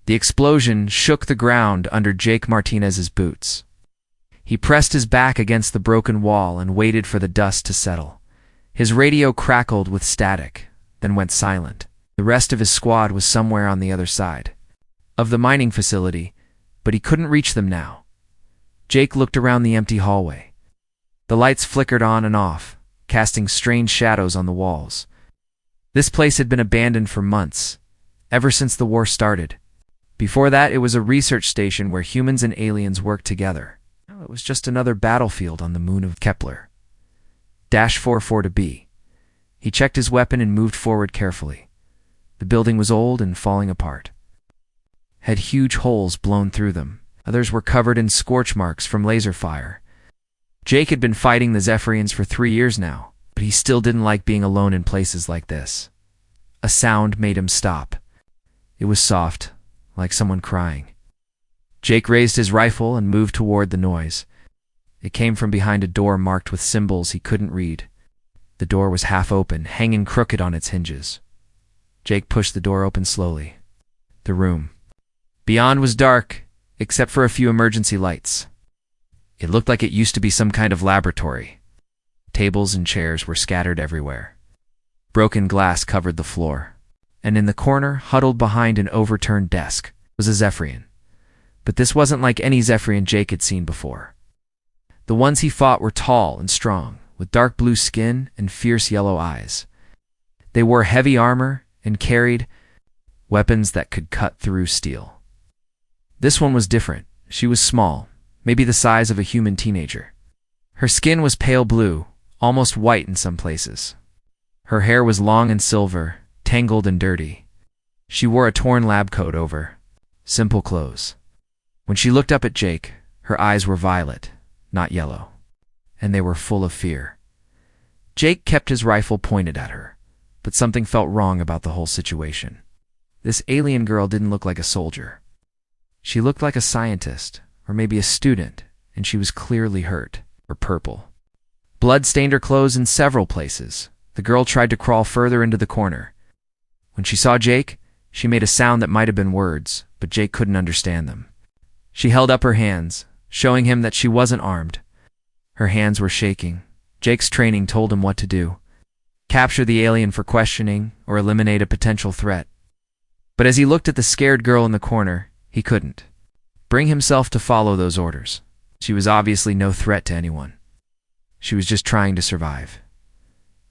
The explosion shook the ground under Jake Martinez's boots. He pressed his back against the broken wall and waited for the dust to settle. His radio crackled with static, then went silent. The rest of his squad was somewhere on the other side of the mining facility, but he couldn't reach them now. Jake looked around the empty hallway. The lights flickered on and off, casting strange shadows on the walls. This place had been abandoned for months, ever since the war started. Before that, it was a research station where humans and aliens worked together. Now it was just another battlefield on the moon of Kepler. -44 to B. He checked his weapon and moved forward carefully. The building was old and falling apart. Had huge holes blown through them. Others were covered in scorch marks from laser fire. Jake had been fighting the Zephyrians for 3 years now, but he still didn't like being alone in places like this. A sound made him stop. It was soft, like someone crying. Jake raised his rifle and moved toward the noise. It came from behind a door marked with symbols he couldn't read. The door was half open, hanging crooked on its hinges. Jake pushed the door open slowly. The room beyond was dark, except for a few emergency lights. It looked like it used to be some kind of laboratory. Tables and chairs were scattered everywhere. Broken glass covered the floor. And in the corner, huddled behind an overturned desk, was a Zephyrian. But this wasn't like any Zephyrian Jake had seen before. The ones he fought were tall and strong, with dark blue skin and fierce yellow eyes. They wore heavy armor and carried weapons that could cut through steel. This one was different. She was small, maybe the size of a human teenager. Her skin was pale blue, almost white in some places. Her hair was long and silver, tangled and dirty. She wore a torn lab coat over simple clothes. When she looked up at Jake, her eyes were violet, not yellow, and they were full of fear. Jake kept his rifle pointed at her, but something felt wrong about the whole situation. This alien girl didn't look like a soldier. She looked like a scientist, or maybe a student, and she was clearly hurt, or purple. Blood stained her clothes in several places. The girl tried to crawl further into the corner. When she saw Jake, she made a sound that might have been words, but Jake couldn't understand them. She held up her hands, showing him that she wasn't armed. Her hands were shaking. Jake's training told him what to do: capture the alien for questioning or eliminate a potential threat. But as he looked at the scared girl in the corner, he couldn't bring himself to follow those orders. She was obviously no threat to anyone. She was just trying to survive.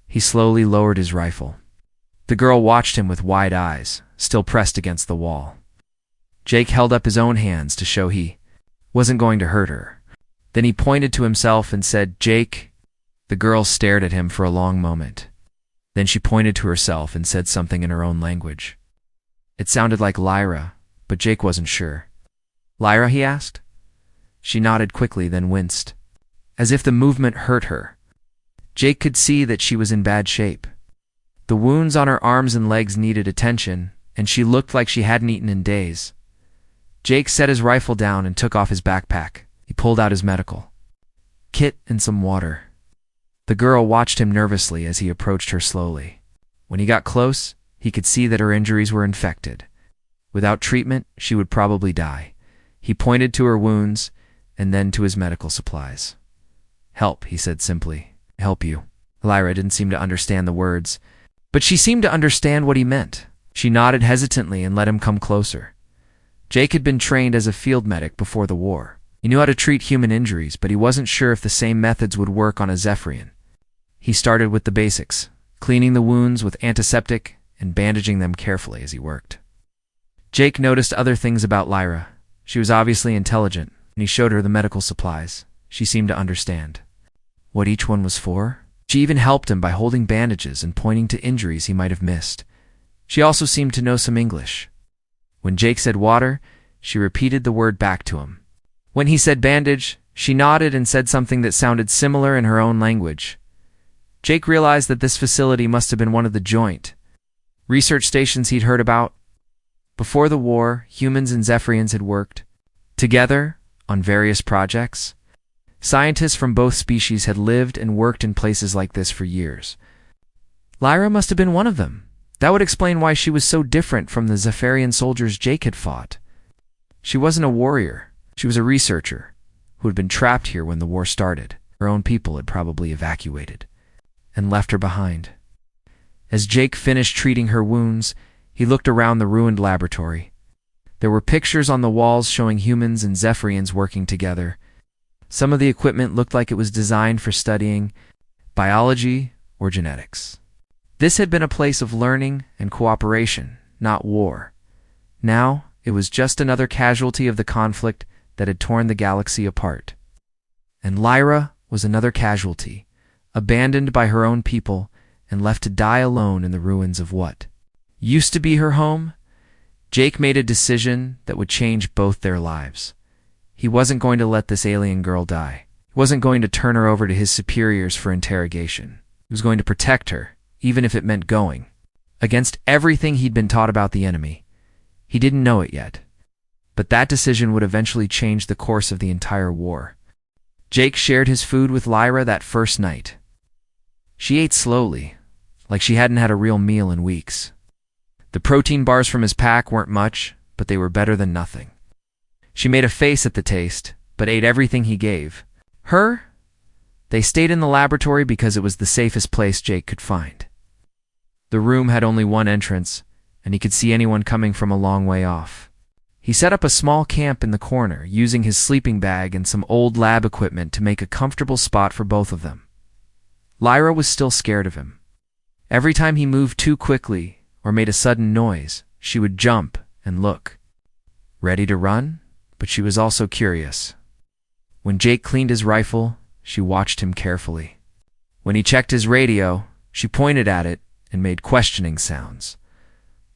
He slowly lowered his rifle. The girl watched him with wide eyes, still pressed against the wall. Jake held up his own hands to show he wasn't going to hurt her. Then he pointed to himself and said, "Jake." The girl stared at him for a long moment. Then she pointed to herself and said something in her own language. It sounded like Lyra, but Jake wasn't sure. "Lyra?" he asked. She nodded quickly, then winced, as if the movement hurt her. Jake could see that she was in bad shape. The wounds on her arms and legs needed attention, and she looked like she hadn't eaten in days. Jake set his rifle down and took off his backpack. He pulled out his medical kit and some water. The girl watched him nervously as he approached her slowly. When he got close, he could see that her injuries were infected. Without treatment, she would probably die. He pointed to her wounds and then to his medical supplies. "Help," he said simply. "Help you." Lyra didn't seem to understand the words, but she seemed to understand what he meant. She nodded hesitantly and let him come closer. Jake had been trained as a field medic before the war. He knew how to treat human injuries, but he wasn't sure if the same methods would work on a Zephyrian. He started with the basics, cleaning the wounds with antiseptic and bandaging them carefully as he worked. Jake noticed other things about Lyra. She was obviously intelligent, and he showed her the medical supplies. She seemed to understand what each one was for. She even helped him by holding bandages and pointing to injuries he might have missed. She also seemed to know some English. When Jake said water, she repeated the word back to him. When he said bandage, she nodded and said something that sounded similar in her own language. Jake realized that this facility must have been one of the joint research stations he'd heard about. Before the war, humans and Zephyrians had worked together on various projects. Scientists from both species had lived and worked in places like this for years. Lyra must have been one of them. That would explain why she was so different from the Zephyrian soldiers Jake had fought. She wasn't a warrior. She was a researcher who had been trapped here when the war started. Her own people had probably evacuated and left her behind. As Jake finished treating her wounds, he looked around the ruined laboratory. There were pictures on the walls showing humans and Zephyrians working together. Some of the equipment looked like it was designed for studying biology or genetics. This had been a place of learning and cooperation, not war. Now, it was just another casualty of the conflict that had torn the galaxy apart. And Lyra was another casualty, abandoned by her own people and left to die alone in the ruins of what used to be her home. Jake made a decision that would change both their lives. He wasn't going to let this alien girl die. He wasn't going to turn her over to his superiors for interrogation. He was going to protect her, even if it meant going against everything he'd been taught about the enemy. He didn't know it yet, but that decision would eventually change the course of the entire war. Jake shared his food with Lyra that first night. She ate slowly, like she hadn't had a real meal in weeks. The protein bars from his pack weren't much, but they were better than nothing. She made a face at the taste, but ate everything he gave her. They stayed in the laboratory because it was the safest place Jake could find. The room had only one entrance, and he could see anyone coming from a long way off. He set up a small camp in the corner, using his sleeping bag and some old lab equipment to make a comfortable spot for both of them. Lyra was still scared of him. Every time he moved too quickly or made a sudden noise, she would jump and look, ready to run, but she was also curious. When Jake cleaned his rifle, she watched him carefully. When he checked his radio, she pointed at it and made questioning sounds.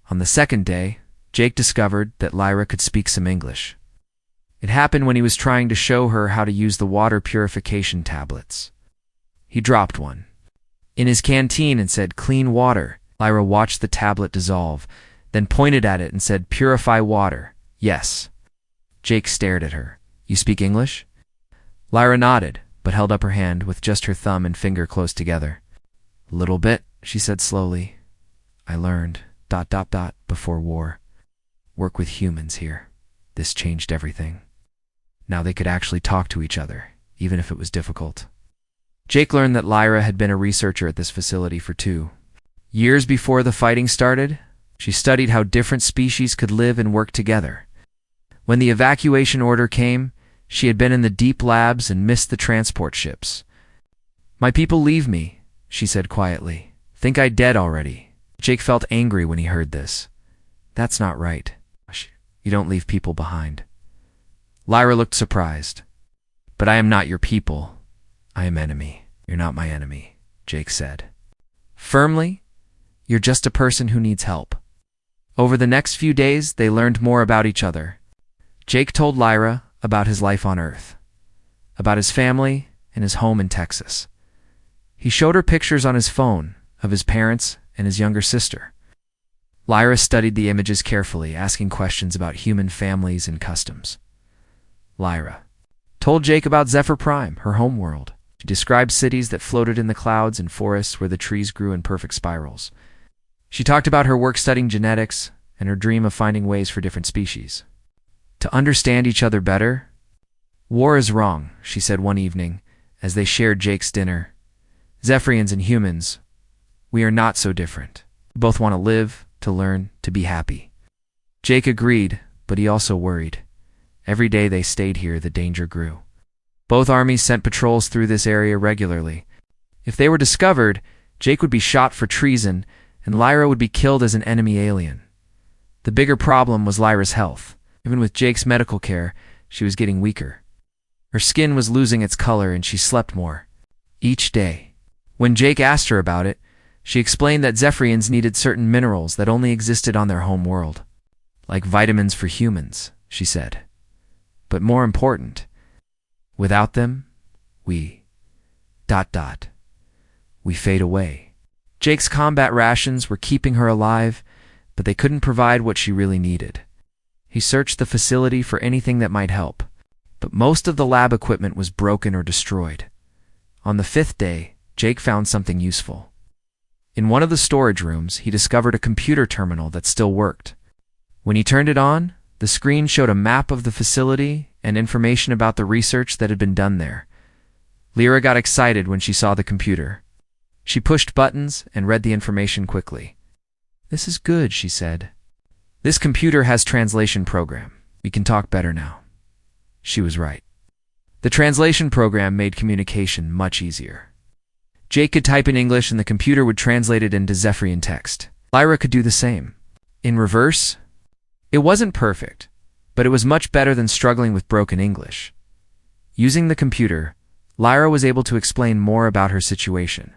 On the second day, Jake discovered that Lyra could speak some English. It happened when he was trying to show her how to use the water purification tablets. He dropped one in his canteen and said, "Clean water." Lyra watched the tablet dissolve, then pointed at it and said, "Purify water." "Yes." Jake stared at her. "You speak English?" Lyra nodded, but held up her hand with just her thumb and finger close together. "A little bit," she said slowly. "I learned, before war. Work with humans here. This changed everything. Now they could actually talk to each other, even if it was difficult." Jake learned that Lyra had been a researcher at this facility for 2 years before the fighting started. She studied how different species could live and work together. When the evacuation order came, she had been in the deep labs and missed the transport ships. "My people leave me," she said quietly. "Think I'm dead already." Jake felt angry when he heard this. "That's not right. You don't leave people behind." Lyra looked surprised. "But I am not your people. I am enemy." "You're not my enemy," Jake said firmly. "You're just a person who needs help." Over the next few days, they learned more about each other. Jake told Lyra about his life on Earth, about his family and his home in Texas. He showed her pictures on his phone of his parents and his younger sister. Lyra studied the images carefully, asking questions about human families and customs. Lyra told Jake about Zephyr Prime, her homeworld. She described cities that floated in the clouds and forests where the trees grew in perfect spirals. She talked about her work studying genetics and her dream of finding ways for different species to understand each other better. "War is wrong," she said one evening as they shared Jake's dinner. "Zephyrians and humans, we are not so different. We both want to live, to learn, to be happy." Jake agreed, but he also worried. Every day they stayed here, the danger grew. Both armies sent patrols through this area regularly. If they were discovered, Jake would be shot for treason, and Lyra would be killed as an enemy alien. The bigger problem was Lyra's health. Even with Jake's medical care, she was getting weaker. Her skin was losing its color, and she slept more each day. When Jake asked her about it, she explained that Zephyrians needed certain minerals that only existed on their home world. "Like vitamins for humans," she said. "But more important, without them, we... we fade away." Jake's combat rations were keeping her alive, but they couldn't provide what she really needed. He searched the facility for anything that might help, but most of the lab equipment was broken or destroyed. On the 5th day, Jake found something useful. In one of the storage rooms, he discovered a computer terminal that still worked. When he turned it on, The screen showed a map of the facility and information about the research that had been done there. Lyra got excited when she saw the computer. She pushed buttons and read the information quickly. "This is good," she said. "This computer has translation program. We can talk better now." She was right. The translation program made communication much easier. Jake could type in English and the computer would translate it into Zephyrian text. Lyra could do the same. In reverse, it wasn't perfect, but it was much better than struggling with broken English. Using the computer, Lyra was able to explain more about her situation.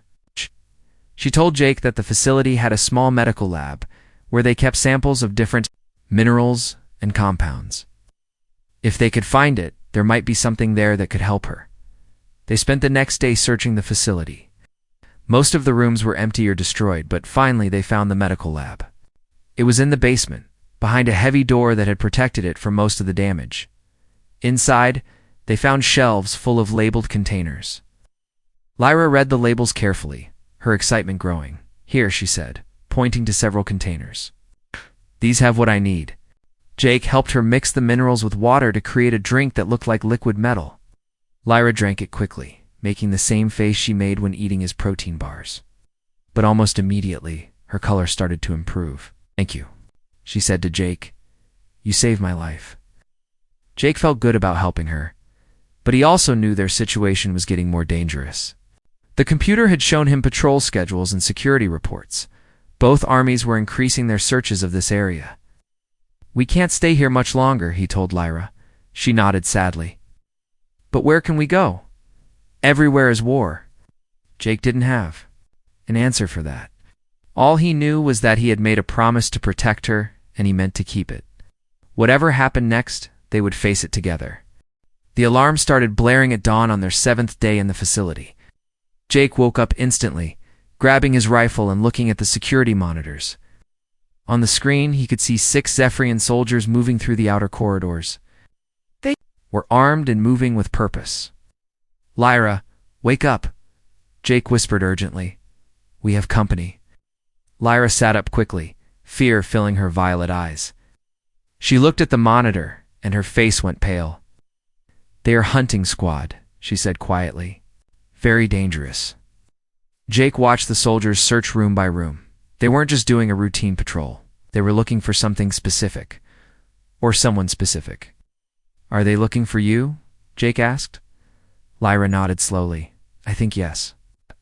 She told Jake that the facility had a small medical lab where they kept samples of different minerals and compounds. If they could find it, there might be something there that could help her. They spent the next day searching the facility. Most of the rooms were empty or destroyed, but finally they found the medical lab. It was in the basement, behind a heavy door that had protected it from most of the damage. Inside, they found shelves full of labeled containers. Lyra read the labels carefully, her excitement growing. "Here," she said, pointing to several containers. "These have what I need." Jake helped her mix the minerals with water to create a drink that looked like liquid metal. Lyra drank it quickly, making the same face she made when eating his protein bars. But almost immediately, her color started to improve. "Thank you," she said to Jake. "You saved my life." Jake felt good about helping her, but he also knew their situation was getting more dangerous. The computer had shown him patrol schedules and security reports. Both armies were increasing their searches of this area. "We can't stay here much longer," he told Lyra. She nodded sadly. "But where can we go? Everywhere is war." Jake didn't have an answer for that. All he knew was that he had made a promise to protect her, and he meant to keep it. Whatever happened next, they would face it together. The alarm started blaring at dawn on their 7th day in the facility. Jake woke up instantly, grabbing his rifle and looking at the security monitors. On the screen, he could see 6 Zephyrian soldiers moving through the outer corridors. They were armed and moving with purpose. "Lyra, wake up," Jake whispered urgently. "We have company." Lyra sat up quickly, fear filling her violet eyes. She looked at the monitor, and her face went pale. "They are hunting squad," she said quietly. "Very dangerous." Jake watched the soldiers search room by room. They weren't just doing a routine patrol. They were looking for something specific. Or someone specific. "Are they looking for you?" Jake asked. Lyra nodded slowly. "I think yes.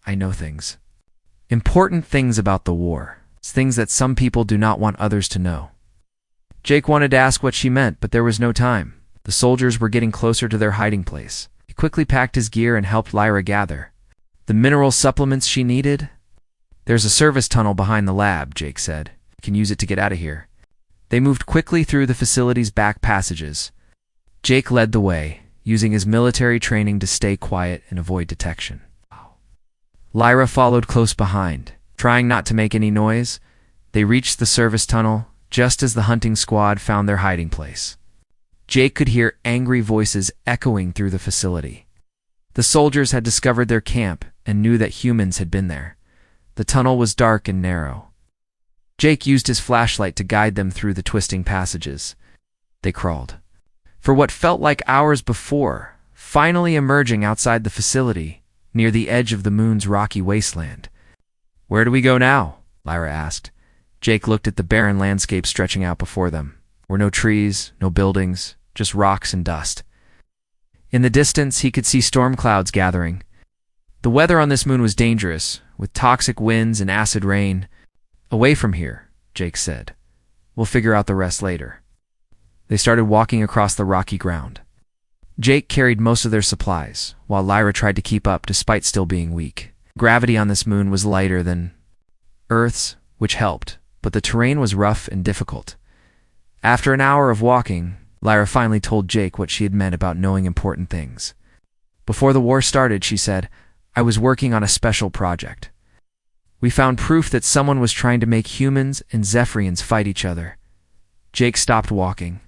I know things. Important things about the war. It's things that some people do not want others to know." Jake wanted to ask what she meant, but there was no time. The soldiers were getting closer to their hiding place. He quickly packed his gear and helped Lyra gather the mineral supplements she needed. "There's a service tunnel behind the lab," Jake said. "You can use it to get out of here." They moved quickly through the facility's back passages. Jake led the way, using his military training to stay quiet and avoid detection. Lyra followed close behind, trying not to make any noise. They reached the service tunnel just as the hunting squad found their hiding place. Jake could hear angry voices echoing through the facility. The soldiers had discovered their camp and knew that humans had been there. The tunnel was dark and narrow. Jake used his flashlight to guide them through the twisting passages. They crawled, for what felt like hours before, finally emerging outside the facility, near the edge of the moon's rocky wasteland. "Where do we go now?" Lyra asked. Jake looked at the barren landscape stretching out before them. There were no trees, no buildings, just rocks and dust. In the distance, he could see storm clouds gathering. The weather on this moon was dangerous, with toxic winds and acid rain. "Away from here," Jake said. "We'll figure out the rest later." They started walking across the rocky ground. Jake carried most of their supplies, while Lyra tried to keep up despite still being weak. Gravity on this moon was lighter than Earth's, which helped, but the terrain was rough and difficult. After an hour of walking, Lyra finally told Jake what she had meant about knowing important things. "Before the war started," she said, "I was working on a special project. We found proof that someone was trying to make humans and Zephyrians fight each other." Jake stopped walking.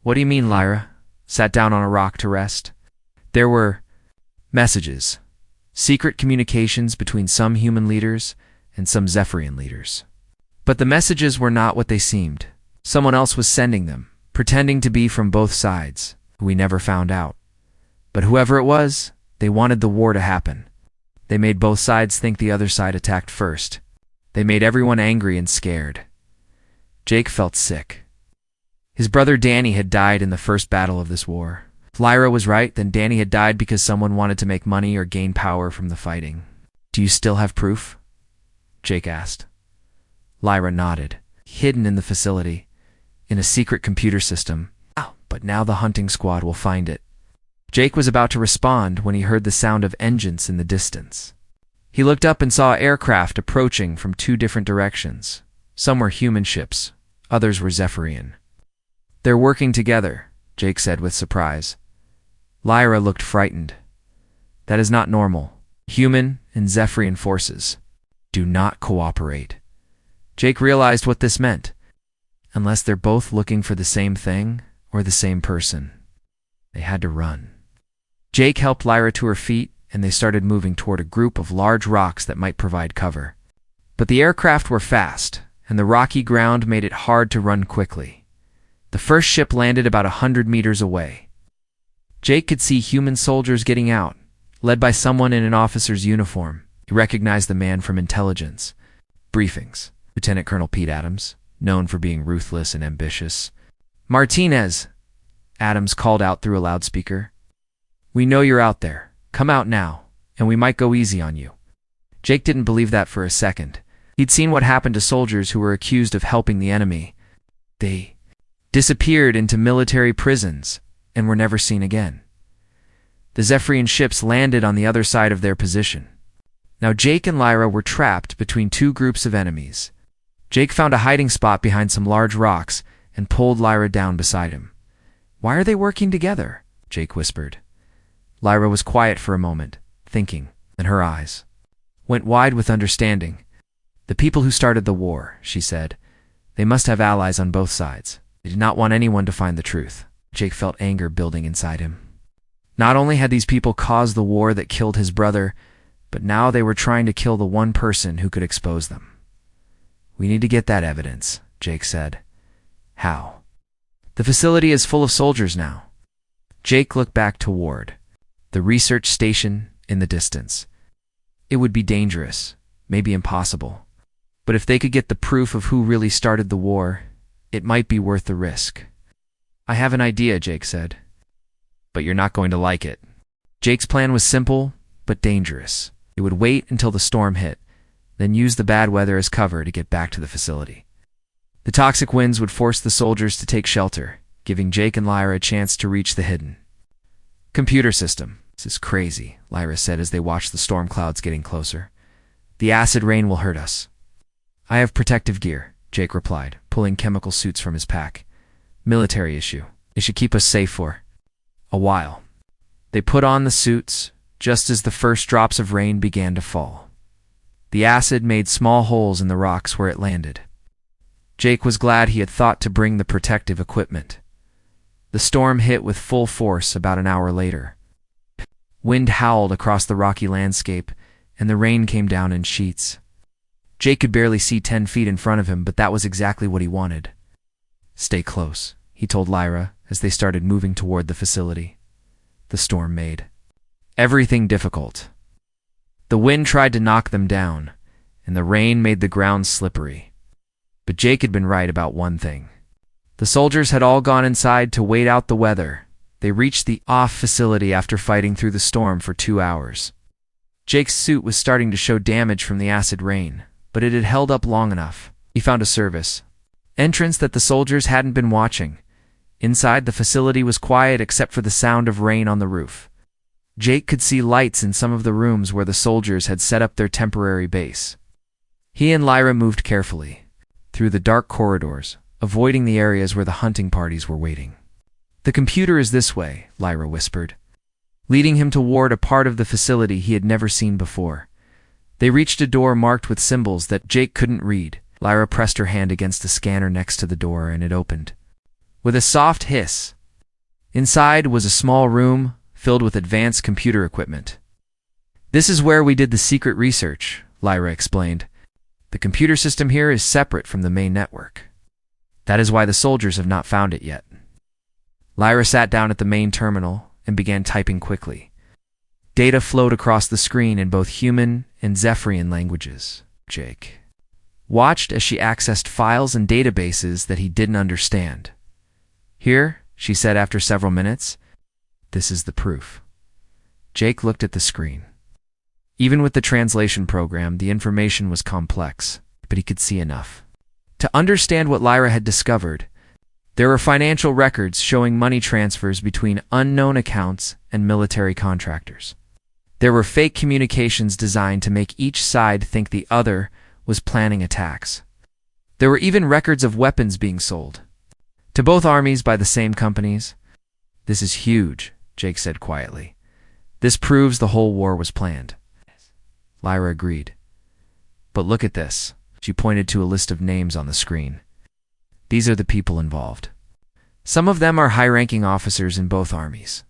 "What do you mean?" Lyra sat down on a rock to rest. "There were messages, secret communications between some human leaders and some Zephyrian leaders. But the messages were not what they seemed. Someone else was sending them, pretending to be from both sides, who we never found out. But whoever it was, they wanted the war to happen. They made both sides think the other side attacked first. They made everyone angry and scared. Jake felt sick. His brother Danny had died in the first battle of this war. If Lyra was right, then Danny had died because someone wanted to make money or gain power from the fighting. "Do you still have proof?" Jake asked. Lyra nodded. "Hidden in the facility, in a secret computer system. Oh, but now the hunting squad will find it." Jake was about to respond when he heard the sound of engines in the distance. He looked up and saw aircraft approaching from two different directions. Some were human ships, others were Zephyrian. "They're working together," Jake said with surprise. Lyra looked frightened. "That is not normal. Human and Zephyrian forces do not cooperate." Jake realized what this meant. Unless they're both looking for the same thing or the same person, they had to run. Jake helped Lyra to her feet, and they started moving toward a group of large rocks that might provide cover. But the aircraft were fast, and the rocky ground made it hard to run quickly. The first ship landed about 100 meters away. Jake could see human soldiers getting out, led by someone in an officer's uniform. He recognized the man from intelligence briefings, Lieutenant Colonel Pete Adams, known for being ruthless and ambitious. "Martinez," Adams called out through a loudspeaker. "We know you're out there. Come out now, and we might go easy on you." Jake didn't believe that for a second. He'd seen what happened to soldiers who were accused of helping the enemy. They disappeared into military prisons and were never seen again. The Zephyrian ships landed on the other side of their position. Now Jake and Lyra were trapped between two groups of enemies. Jake found a hiding spot behind some large rocks and pulled Lyra down beside him. "Why are they working together?" Jake whispered. Lyra was quiet for a moment, thinking, and her eyes went wide with understanding. "The people who started the war," she said. "They must have allies on both sides. They did not want anyone to find the truth." Jake felt anger building inside him. Not only had these people caused the war that killed his brother, but now they were trying to kill the one person who could expose them. "We need to get that evidence," Jake said. "How?" "The facility is full of soldiers now." Jake looked back toward the research station in the distance. It would be dangerous, maybe impossible. But if they could get the proof of who really started the war, it might be worth the risk. "I have an idea," Jake said. "But you're not going to like it." Jake's plan was simple, but dangerous. It would wait until the storm hit, then use the bad weather as cover to get back to the facility. The toxic winds would force the soldiers to take shelter, giving Jake and Lyra a chance to reach the hidden computer system. "This is crazy," Lyra said as they watched the storm clouds getting closer. "The acid rain will hurt us." "I have protective gear," Jake replied, pulling chemical suits from his pack. "Military issue. They should keep us safe for a while." They put on the suits just as the first drops of rain began to fall. The acid made small holes in the rocks where it landed. Jake was glad he had thought to bring the protective equipment. The storm hit with full force about an hour later. Wind howled across the rocky landscape, and the rain came down in sheets. Jake could barely see 10 feet in front of him, but that was exactly what he wanted. "Stay close," he told Lyra as they started moving toward the facility. The storm made everything difficult. The wind tried to knock them down, and the rain made the ground slippery. But Jake had been right about one thing. The soldiers had all gone inside to wait out the weather. They reached the off facility after fighting through the storm for 2 hours. Jake's suit was starting to show damage from the acid rain, but it had held up long enough. He found a service entrance that the soldiers hadn't been watching. Inside, the facility was quiet except for the sound of rain on the roof. Jake could see lights in some of the rooms where the soldiers had set up their temporary base. He and Lyra moved carefully through the dark corridors, avoiding the areas where the hunting parties were waiting. "The computer is this way," Lyra whispered, leading him toward a part of the facility he had never seen before. They reached a door marked with symbols that Jake couldn't read. Lyra pressed her hand against the scanner next to the door, and it opened with a soft hiss. Inside was a small room filled with advanced computer equipment. "This is where we did the secret research," Lyra explained. "The computer system here is separate from the main network. That is why the soldiers have not found it yet." Lyra sat down at the main terminal and began typing quickly. Data flowed across the screen in both human and Zephyrian languages. Jake watched as she accessed files and databases that he didn't understand. Here, she said after several minutes, this is the proof. Jake looked at the screen. Even with the translation program, the information was complex, but he could see enough to understand what Lyra had discovered. There were financial records showing money transfers between unknown accounts and military contractors. There were fake communications designed to make each side think the other was planning attacks. There were even records of weapons being sold to both armies by the same companies. This is huge, Jake said quietly. This proves the whole war was planned. Lyra agreed. But look at this. She pointed to a list of names on the screen. These are the people involved. Some of them are high-ranking officers in both armies.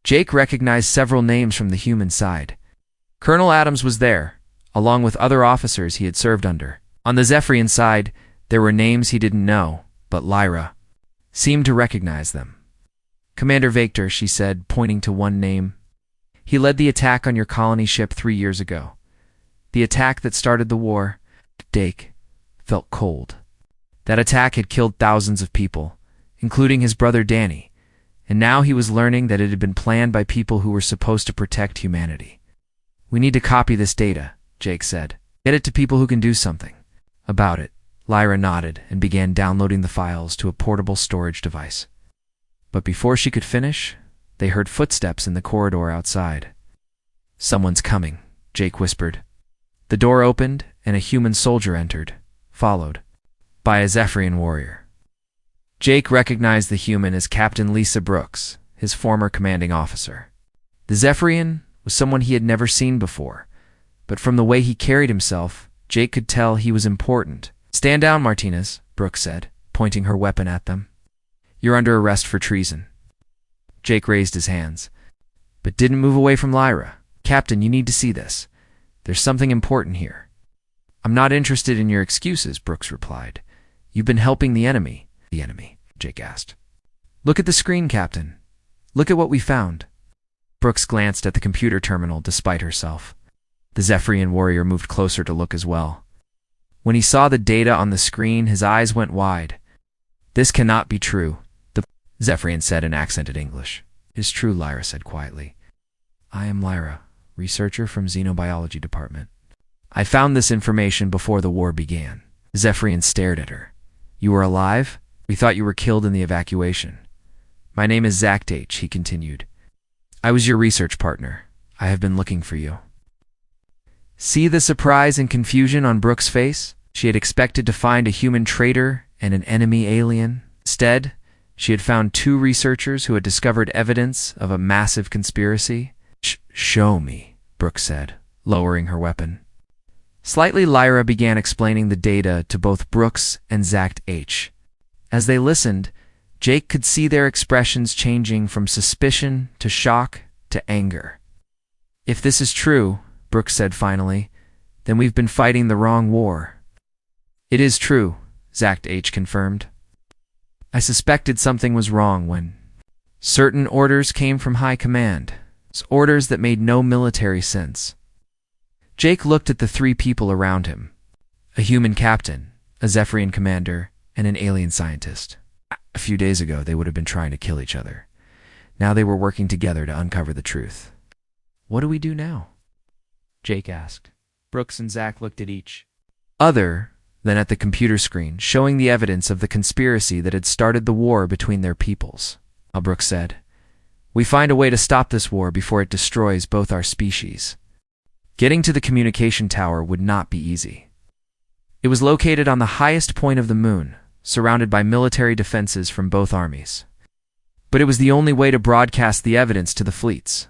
Jake recognized several names from the human side. Colonel Adams was there, along with other officers he had served under. On the Zephyrian side, there were names he didn't know, but Lyra seemed to recognize them. Commander Victor, she said, pointing to one name. He led the attack on your colony ship 3 years ago. The attack that started the war. Jake felt cold. That attack had killed thousands of people, including his brother Danny, and now he was learning that it had been planned by people who were supposed to protect humanity. We need to copy this data, Jake said. Get it to people who can do something about it. Lyra nodded and began downloading the files to a portable storage device. But before she could finish, they heard footsteps in the corridor outside. Someone's coming, Jake whispered. The door opened and a human soldier entered, followed by a Zephyrian warrior. Jake recognized the human as Captain Lisa Brooks, his former commanding officer. The Zephyrian was someone he had never seen before, but from the way he carried himself, Jake could tell he was important. Stand down, Martinez, Brooks said, pointing her weapon at them. You're under arrest for treason. Jake raised his hands, but didn't move away from Lyra. Captain, you need to see this. There's something important here. I'm not interested in your excuses, Brooks replied. You've been helping the enemy. The enemy, Jake asked. Look at the screen, Captain. Look at what we found. Brooks glanced at the computer terminal despite herself. The Zephyrian warrior moved closer to look as well. When he saw the data on the screen, his eyes went wide. This cannot be true, the Zephyrian said in accented English. It is true, Lyra said quietly. I am Lyra, researcher from Xenobiology Department. I found this information before the war began. Zephyrian stared at her. You were alive? We thought you were killed in the evacuation. My name is Zach H., he continued. I was your research partner. I have been looking for you. See the surprise and confusion on Brooks' face? She had expected to find a human traitor and an enemy alien. Instead, she had found 2 researchers who had discovered evidence of a massive conspiracy. Show me, Brooks said, lowering her weapon. Slightly, Lyra began explaining the data to both Brooks and Zach H. As they listened, Jake could see their expressions changing from suspicion to shock to anger. If this is true, Brooks said finally, then we've been fighting the wrong war. It is true, Zach H. confirmed. I suspected something was wrong when certain orders came from high command, orders that made no military sense. Jake looked at the 3 people around him, a human captain, a Zephyrian commander, and an alien scientist. A few days ago, they would have been trying to kill each other. Now they were working together to uncover the truth. What do we do now? Jake asked. Brooks and Zach looked at each other, then at the computer screen, showing the evidence of the conspiracy that had started the war between their peoples. Brooks said, We find a way to stop this war before it destroys both our species. Getting to the communication tower would not be easy. It was located on the highest point of the moon, surrounded by military defenses from both armies. But it was the only way to broadcast the evidence to the fleets.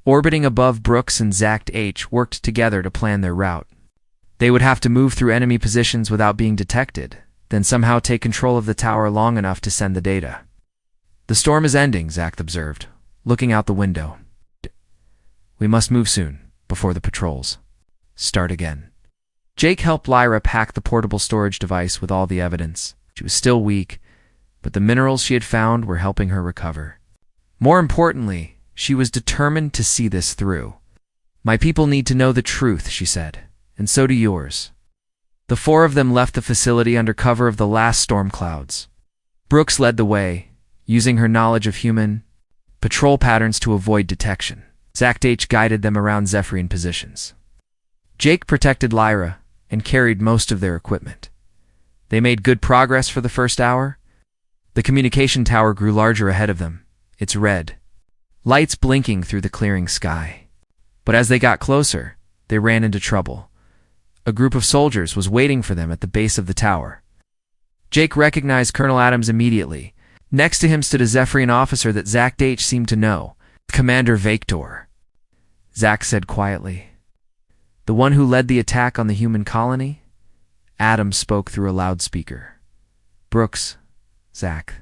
Orbiting above, Brooks and Zach H. worked together to plan their route. They would have to move through enemy positions without being detected, then somehow take control of the tower long enough to send the data. The storm is ending, Zach observed, looking out the window. We must move soon, before the patrols start again. Jake helped Lyra pack the portable storage device with all the evidence. She was still weak, but the minerals she had found were helping her recover. More importantly, she was determined to see this through. "My people need to know the truth," she said, "and so do yours." The four of them left the facility under cover of the last storm clouds. Brooks led the way, using her knowledge of human patrol patterns to avoid detection. Zach H guided them around Zephyrian positions. Jake protected Lyra and carried most of their equipment. They made good progress for the first hour. The communication tower grew larger ahead of them, its red lights blinking through the clearing sky. But as they got closer, they ran into trouble. A group of soldiers was waiting for them at the base of the tower. Jake recognized Colonel Adams immediately. Next to him stood a Zephyrian officer that Zach H seemed to know, Commander Victor. Zach said quietly, "The one who led the attack on the human colony?" Adams spoke through a loudspeaker. "Brooks, Zach,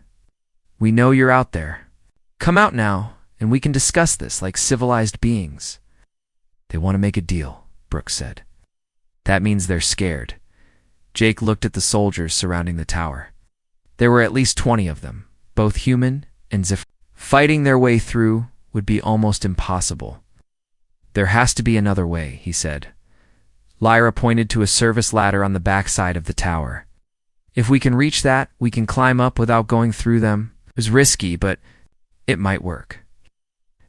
we know you're out there. Come out now, and we can discuss this like civilized beings." "They want to make a deal," Brooks said. "That means they're scared." Jake looked at the soldiers surrounding the tower. There were at least 20 of them, both human and Zephyr. Fighting their way through would be almost impossible. "There has to be another way," he said. Lyra pointed to a service ladder on the backside of the tower. "If we can reach that, we can climb up without going through them." It was risky, but it might work.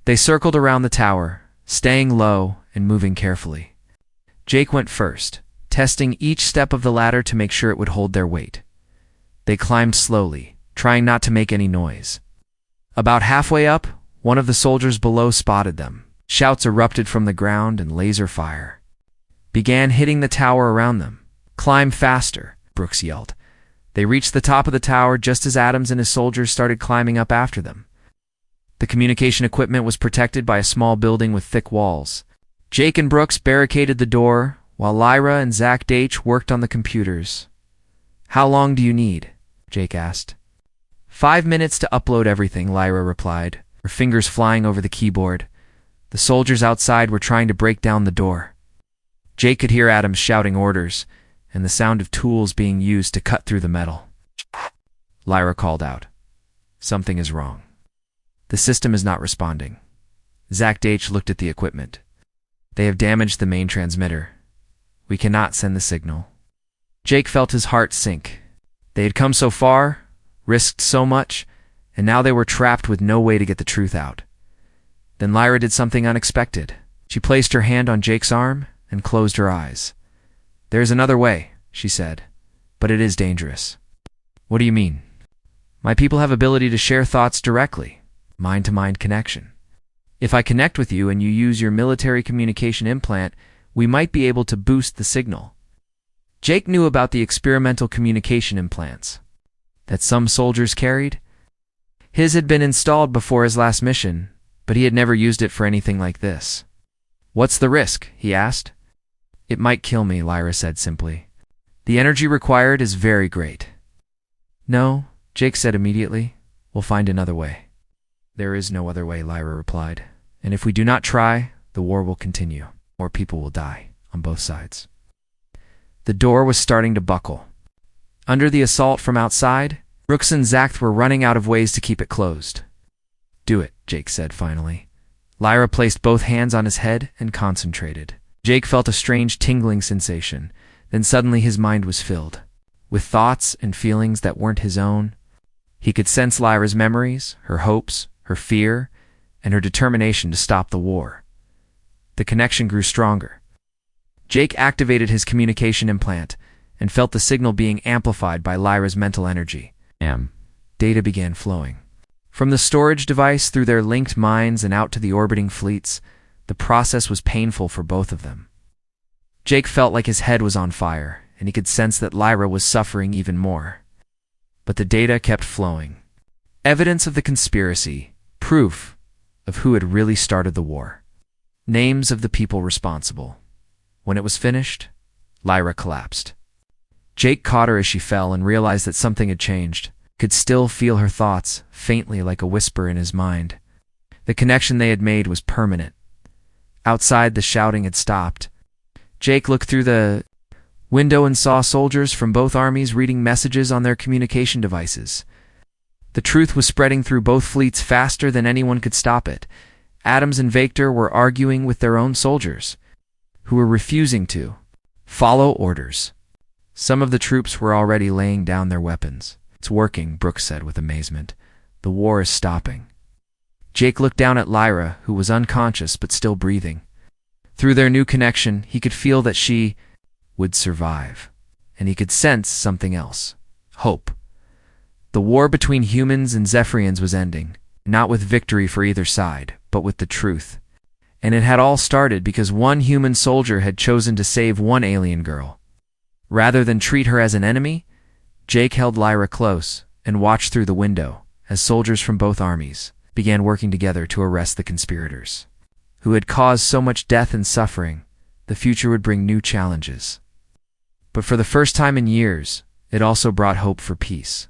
They circled around the tower, staying low and moving carefully. Jake went first, testing each step of the ladder to make sure it would hold their weight. They climbed slowly, trying not to make any noise. About halfway up, one of the soldiers below spotted them. Shouts erupted from the ground and laser fire began hitting the tower around them. "Climb faster," Brooks yelled. They reached the top of the tower just as Adams and his soldiers started climbing up after them. The communication equipment was protected by a small building with thick walls. Jake and Brooks barricaded the door, while Lyra and Zach H worked on the computers. "How long do you need?" Jake asked. 5 minutes to upload everything," Lyra replied, her fingers flying over the keyboard. The soldiers outside were trying to break down the door. Jake could hear Adams shouting orders, and the sound of tools being used to cut through the metal. Lyra called out, "Something is wrong. The system is not responding." Zach H looked at the equipment. "They have damaged the main transmitter. We cannot send the signal." Jake felt his heart sink. They had come so far, risked so much, and now they were trapped with no way to get the truth out. Then Lyra did something unexpected. She placed her hand on Jake's arm and closed her eyes. "There's another way," she said, "but it is dangerous." "What do you mean?" "My people have ability to share thoughts directly, mind-to-mind connection. If I connect with you and you use your military communication implant, we might be able to boost the signal." Jake knew about the experimental communication implants that some soldiers carried. His had been installed before his last mission, but he had never used it for anything like this. "What's the risk?" he asked. "It might kill me," Lyra said simply. "The energy required is very great." "No," Jake said immediately. "We'll find another way." "There is no other way," Lyra replied. "And if we do not try, the war will continue. More people will die, on both sides." The door was starting to buckle. Under the assault from outside, Brooks and Zach were running out of ways to keep it closed. "Do it," Jake said finally. Lyra placed both hands on his head and concentrated. Jake felt a strange tingling sensation. Then suddenly his mind was filled with thoughts and feelings that weren't his own. He could sense Lyra's memories, her hopes, her fear, and her determination to stop the war. The connection grew stronger. Jake activated his communication implant and felt the signal being amplified by Lyra's mental energy. Data began flowing. From the storage device through their linked minds and out to the orbiting fleets, the process was painful for both of them. Jake felt like his head was on fire, and he could sense that Lyra was suffering even more. But the data kept flowing. Evidence of the conspiracy, proof of who had really started the war. Names of the people responsible. When it was finished, Lyra collapsed. Jake caught her as she fell and realized that something had changed. Could still feel her thoughts, faintly like a whisper in his mind. The connection they had made was permanent. Outside, the shouting had stopped. Jake looked through the window and saw soldiers from both armies reading messages on their communication devices. The truth was spreading through both fleets faster than anyone could stop it. Adams and Vector were arguing with their own soldiers, who were refusing to follow orders. Some of the troops were already laying down their weapons. "It's working," Brooks said with amazement. "The war is stopping." Jake looked down at Lyra, who was unconscious but still breathing. Through their new connection, he could feel that she would survive. And he could sense something else. Hope. The war between humans and Zephyrians was ending, not with victory for either side, but with the truth. And it had all started because one human soldier had chosen to save one alien girl. Rather than treat her as an enemy, Jake held Lyra close and watched through the window as soldiers from both armies began working together to arrest the conspirators, who had caused so much death and suffering. The future would bring new challenges. But for the first time in years, it also brought hope for peace.